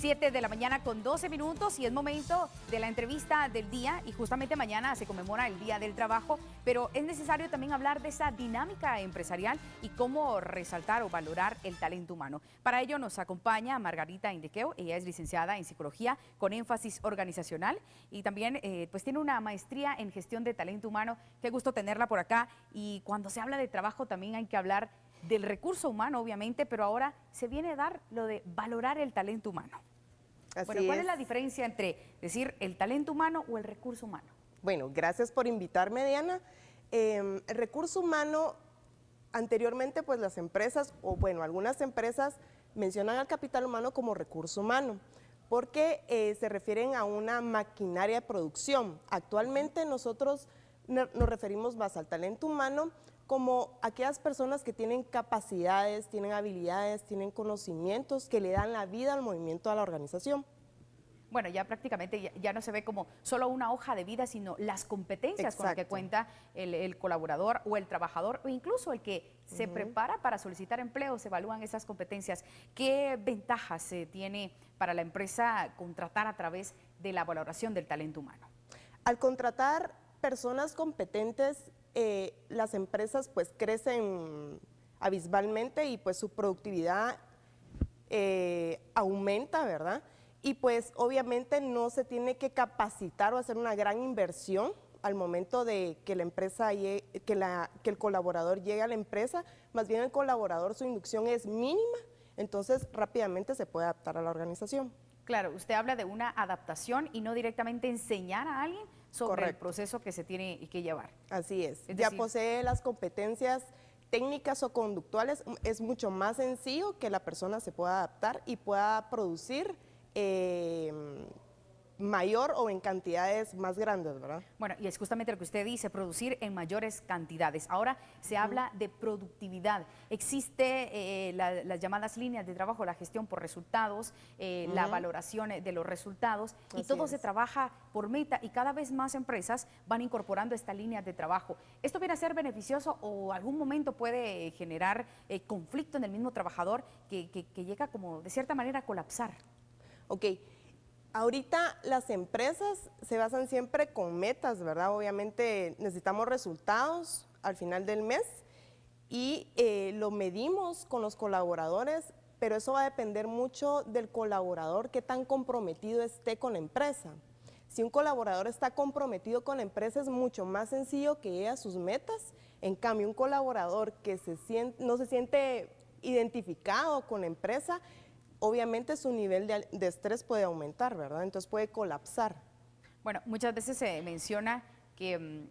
7 de la mañana con 12 minutos y es momento de la entrevista del día y justamente mañana se conmemora el Día del Trabajo, pero es necesario también hablar de esa dinámica empresarial y cómo resaltar o valorar el talento humano. Para ello nos acompaña Margarita Indequeo, ella es licenciada en Psicología con énfasis organizacional y también pues tiene una maestría en gestión de talento humano. Qué gusto tenerla por acá y cuando se habla de trabajo también hay que hablar del recurso humano, obviamente, pero ahora se viene a dar lo de valorar el talento humano. Bueno, ¿cuál es la diferencia entre decir el talento humano o el recurso humano? Bueno, gracias por invitarme, Diana. El recurso humano, anteriormente pues las empresas, o bueno, algunas empresas mencionan al capital humano como recurso humano, porque se refieren a una maquinaria de producción. Actualmente nosotros nos referimos más al talento humano como aquellas personas que tienen capacidades, tienen habilidades, tienen conocimientos que le dan la vida al movimiento de la organización. Bueno, ya prácticamente ya no se ve como solo una hoja de vida, sino las competencias con las que cuenta el colaborador o el trabajador o incluso el que se prepara para solicitar empleo, se evalúan esas competencias. ¿Qué ventajas se tiene para la empresa contratar a través de la valoración del talento humano? Al contratar personas competentes, las empresas pues crecen abismalmente y pues su productividad aumenta, ¿verdad? Y pues obviamente no se tiene que capacitar o hacer una gran inversión al momento de que la empresa llegue, que el colaborador llegue a la empresa, más bien el colaborador su inducción es mínima, entonces rápidamente se puede adaptar a la organización. Claro, usted habla de una adaptación y no directamente enseñar a alguien sobre el proceso que se tiene que llevar. Así es, ya posee las competencias técnicas o conductuales, es mucho más sencillo que la persona se pueda adaptar y pueda producir mayor o en cantidades más grandes, ¿verdad? Bueno, y es justamente lo que usted dice, producir en mayores cantidades. Ahora se habla de productividad. Existe las llamadas líneas de trabajo, la gestión por resultados, la valoración de los resultados, y todo se trabaja por meta y cada vez más empresas van incorporando esta línea de trabajo. ¿Esto viene a ser beneficioso o algún momento puede generar conflicto en el mismo trabajador que llega como de cierta manera a colapsar? Ok. Ahorita las empresas se basan siempre con metas, ¿verdad? Obviamente necesitamos resultados al final del mes y lo medimos con los colaboradores, pero eso va a depender mucho del colaborador, qué tan comprometido esté con la empresa. Si un colaborador está comprometido con la empresa es mucho más sencillo que llegue a sus metas. En cambio, un colaborador que no se siente identificado con la empresa, obviamente su nivel de estrés puede aumentar, ¿verdad? Entonces puede colapsar. Bueno, muchas veces se menciona que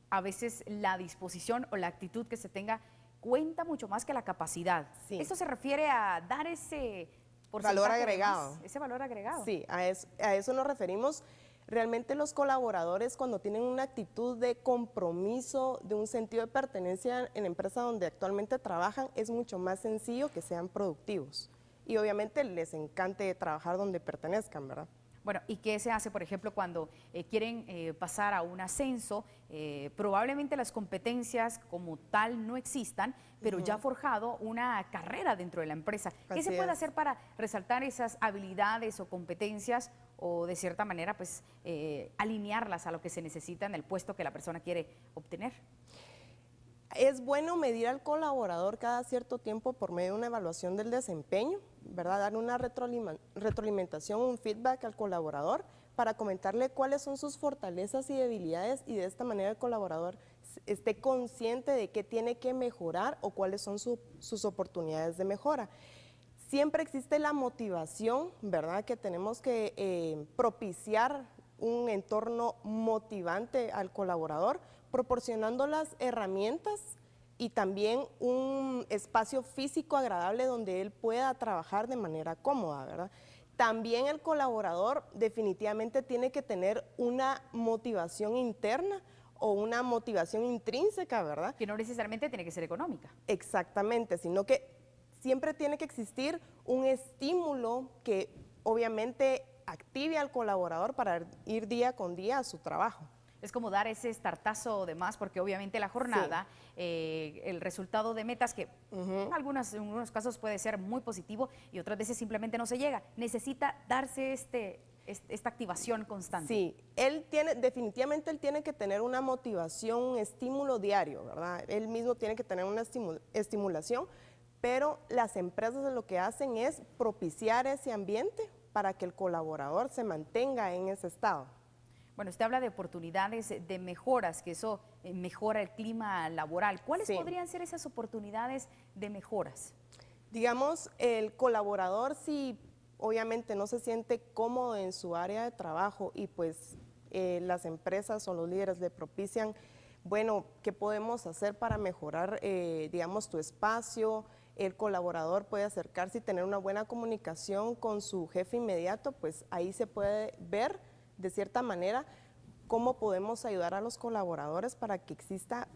a veces la disposición o la actitud que se tenga cuenta mucho más que la capacidad. Sí. Esto se refiere a dar ese valor agregado. Ese valor agregado. Sí, a eso nos referimos. Realmente los colaboradores cuando tienen una actitud de compromiso, de un sentido de pertenencia en la empresa donde actualmente trabajan, es mucho más sencillo que sean productivos. Y obviamente les encante trabajar donde pertenezcan, ¿verdad? Bueno, ¿y qué se hace, por ejemplo, cuando quieren pasar a un ascenso? Probablemente las competencias como tal no existan, pero ya ha forjado una carrera dentro de la empresa. ¿Qué se puede hacer para resaltar esas habilidades o competencias o de cierta manera pues alinearlas a lo que se necesita en el puesto que la persona quiere obtener? Es bueno medir al colaborador cada cierto tiempo por medio de una evaluación del desempeño, ¿verdad? Dar una retroalimentación, un feedback al colaborador para comentarle cuáles son sus fortalezas y debilidades y de esta manera el colaborador esté consciente de qué tiene que mejorar o cuáles son sus oportunidades de mejora. Siempre existe la motivación, ¿verdad? Que tenemos que propiciar un entorno motivante al colaborador, proporcionando las herramientas y también un espacio físico agradable donde él pueda trabajar de manera cómoda, ¿verdad? También el colaborador definitivamente tiene que tener una motivación interna o una motivación intrínseca, ¿verdad? Que no necesariamente tiene que ser económica. Exactamente, sino que siempre tiene que existir un estímulo que obviamente active al colaborador para ir día con día a su trabajo. Es como dar ese startazo de más, porque obviamente la jornada, el resultado de metas, que en algunos casos puede ser muy positivo y otras veces simplemente no se llega. Necesita darse esta activación constante. Sí, definitivamente él tiene que tener una motivación, un estímulo diario, ¿verdad? Él mismo tiene que tener una estimulación, pero las empresas lo que hacen es propiciar ese ambiente para que el colaborador se mantenga en ese estado. Bueno, usted habla de oportunidades de mejoras, que eso mejora el clima laboral. ¿Cuáles podrían ser esas oportunidades de mejoras? Digamos, el colaborador, si obviamente no se siente cómodo en su área de trabajo y pues las empresas o los líderes le propician, bueno, ¿qué podemos hacer para mejorar, digamos, tu espacio? El colaborador puede acercarse y tener una buena comunicación con su jefe inmediato, pues ahí se puede ver de cierta manera cómo podemos ayudar a los colaboradores para que exista,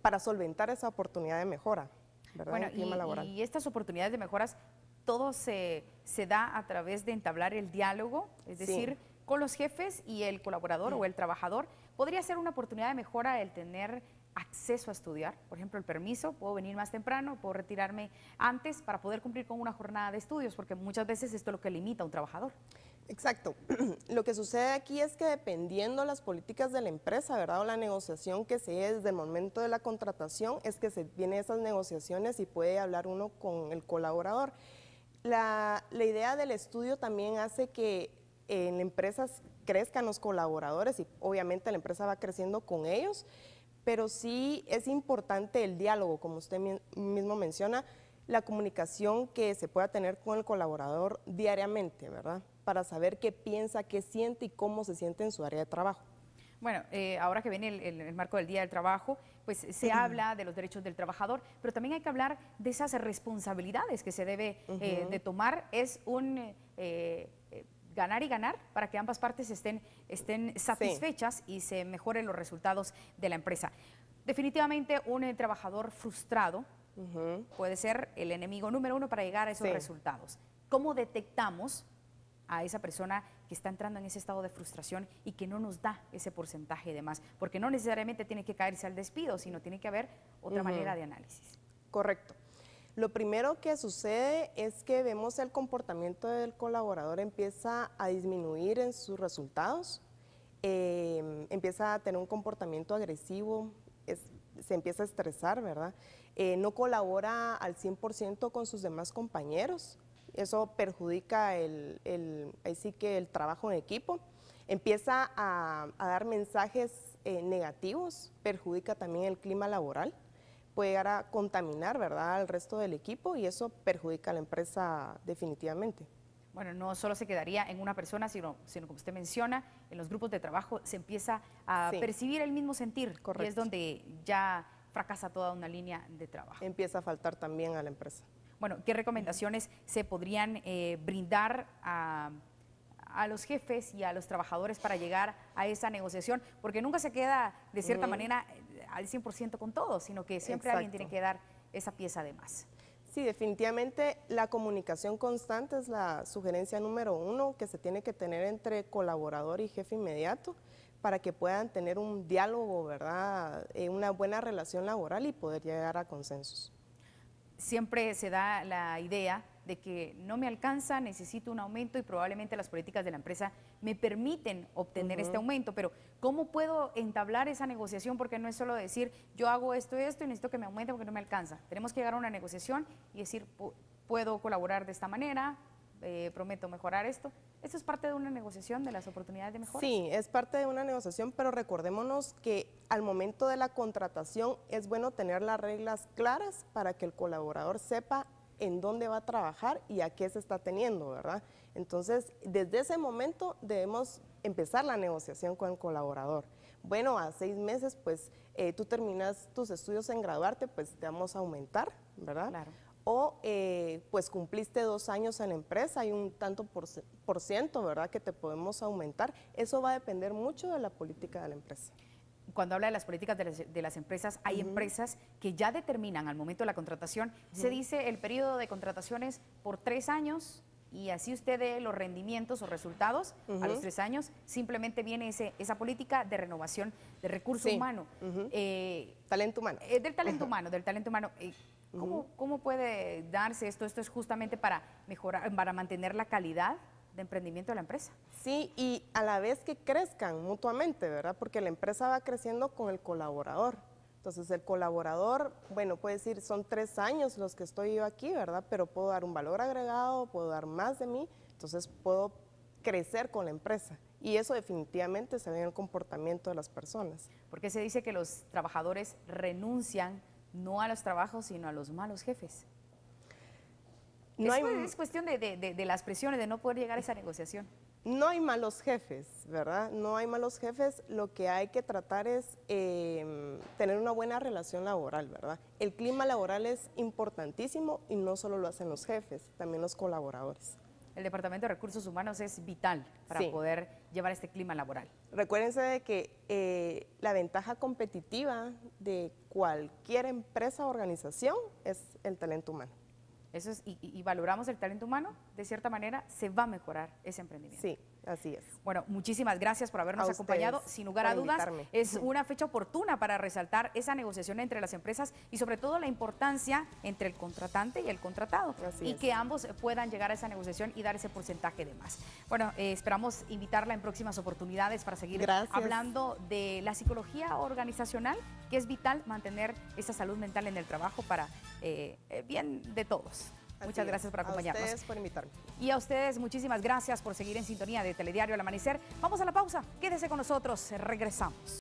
para solventar esa oportunidad de mejora, ¿verdad? Bueno, en el clima laboral. Y estas oportunidades de mejoras, todo se da a través de entablar el diálogo, es decir, con los jefes y el colaborador o el trabajador. ¿Podría ser una oportunidad de mejora el tener acceso a estudiar? Por ejemplo, el permiso, puedo venir más temprano, puedo retirarme antes para poder cumplir con una jornada de estudios, porque muchas veces esto es lo que limita a un trabajador. Exacto. Lo que sucede aquí es que dependiendo las políticas de la empresa, ¿verdad? O la negociación que se dé desde el momento de la contratación, es que se vienen esas negociaciones y puede hablar uno con el colaborador. La idea del estudio también hace que en empresas crezcan los colaboradores y obviamente la empresa va creciendo con ellos, pero sí es importante el diálogo, como usted mismo menciona, la comunicación que se pueda tener con el colaborador diariamente, ¿verdad? Para saber qué piensa, qué siente y cómo se siente en su área de trabajo. Bueno, ahora que viene el marco del Día del Trabajo, pues se habla de los derechos del trabajador, pero también hay que hablar de esas responsabilidades que se debe de tomar. Es un ganar y ganar para que ambas partes estén satisfechas y se mejoren los resultados de la empresa. Definitivamente un trabajador frustrado puede ser el enemigo número uno para llegar a esos resultados. ¿Cómo detectamos a esa persona que está entrando en ese estado de frustración y que no nos da ese porcentaje de más? Porque no necesariamente tiene que caerse al despido, sino tiene que haber otra manera de análisis. Correcto. Lo primero que sucede es que vemos el comportamiento del colaborador empieza a disminuir en sus resultados, empieza a tener un comportamiento agresivo, se empieza a estresar, ¿verdad? No colabora al 100% con sus demás compañeros. Eso perjudica así que el trabajo en equipo. Empieza a dar mensajes negativos, perjudica también el clima laboral. Puede llegar a contaminar, ¿verdad?, al resto del equipo y eso perjudica a la empresa definitivamente. Bueno, no solo se quedaría en una persona, sino como usted menciona, en los grupos de trabajo se empieza a percibir el mismo sentir. Correcto. Y es donde ya fracasa toda una línea de trabajo. Empieza a faltar también a la empresa. Bueno, ¿qué recomendaciones se podrían brindar a los jefes y a los trabajadores para llegar a esa negociación? Porque nunca se queda, de cierta manera, al 100% con todo, sino que siempre alguien tiene que dar esa pieza de más. Sí, definitivamente la comunicación constante es la sugerencia número uno que se tiene que tener entre colaborador y jefe inmediato para que puedan tener un diálogo, ¿verdad?, una buena relación laboral y poder llegar a consensos. Siempre se da la idea de que no me alcanza, necesito un aumento y probablemente las políticas de la empresa me permiten obtener este aumento, pero ¿cómo puedo entablar esa negociación? Porque no es solo decir, yo hago esto y necesito que me aumente porque no me alcanza. Tenemos que llegar a una negociación y decir, puedo colaborar de esta manera, prometo mejorar esto. ¿Esto es parte de una negociación de las oportunidades de mejora? Sí, es parte de una negociación, pero recordémonos que al momento de la contratación es bueno tener las reglas claras para que el colaborador sepa en dónde va a trabajar y a qué se está teniendo, ¿verdad? Entonces, desde ese momento debemos empezar la negociación con el colaborador. Bueno, a 6 meses, pues tú terminas tus estudios en graduarte, pues te vamos a aumentar, ¿verdad? Claro. O pues cumpliste 2 años en la empresa, hay un tanto por ciento, ¿verdad?, que te podemos aumentar. Eso va a depender mucho de la política de la empresa. Cuando habla de las políticas de las empresas, hay empresas que ya determinan al momento de la contratación, se dice el periodo de contrataciones por 3 años y así usted dé los rendimientos o resultados a los 3 años, simplemente viene esa política de renovación de recurso humano. Talento humano. Del talento humano, del talento humano. ¿Cómo puede darse esto? Esto es justamente para mejorar, para mantener la calidad de emprendimiento de la empresa. Sí, y a la vez que crezcan mutuamente, ¿verdad? Porque la empresa va creciendo con el colaborador. Entonces el colaborador, bueno, puede decir, son 3 años los que estoy yo aquí, ¿verdad? Pero puedo dar un valor agregado, puedo dar más de mí, entonces puedo crecer con la empresa. Y eso definitivamente se ve en el comportamiento de las personas. Porque se dice que los trabajadores renuncian no a los trabajos, sino a los malos jefes. Es cuestión de las presiones, de no poder llegar a esa negociación. No hay malos jefes, ¿verdad? No hay malos jefes. Lo que hay que tratar es tener una buena relación laboral, ¿verdad? El clima laboral es importantísimo y no solo lo hacen los jefes, también los colaboradores. El Departamento de Recursos Humanos es vital para poder llevar este clima laboral. Recuérdense de que la ventaja competitiva de cualquier empresa o organización es el talento humano. Eso es, y valoramos el talento humano, de cierta manera se va a mejorar ese emprendimiento. Sí, así es. Bueno, muchísimas gracias por habernos acompañado. Sin lugar a dudas, es una fecha oportuna para resaltar esa negociación entre las empresas y sobre todo la importancia entre el contratante y el contratado. Y que ambos puedan llegar a esa negociación y dar ese porcentaje de más. Bueno, esperamos invitarla en próximas oportunidades para seguir hablando de la psicología organizacional, que es vital mantener esa salud mental en el trabajo para bien de todos. Muchas gracias por acompañarnos. A ustedes por invitarme. Y a ustedes muchísimas gracias por seguir en sintonía de Telediario al Amanecer. Vamos a la pausa. Quédese con nosotros. Regresamos.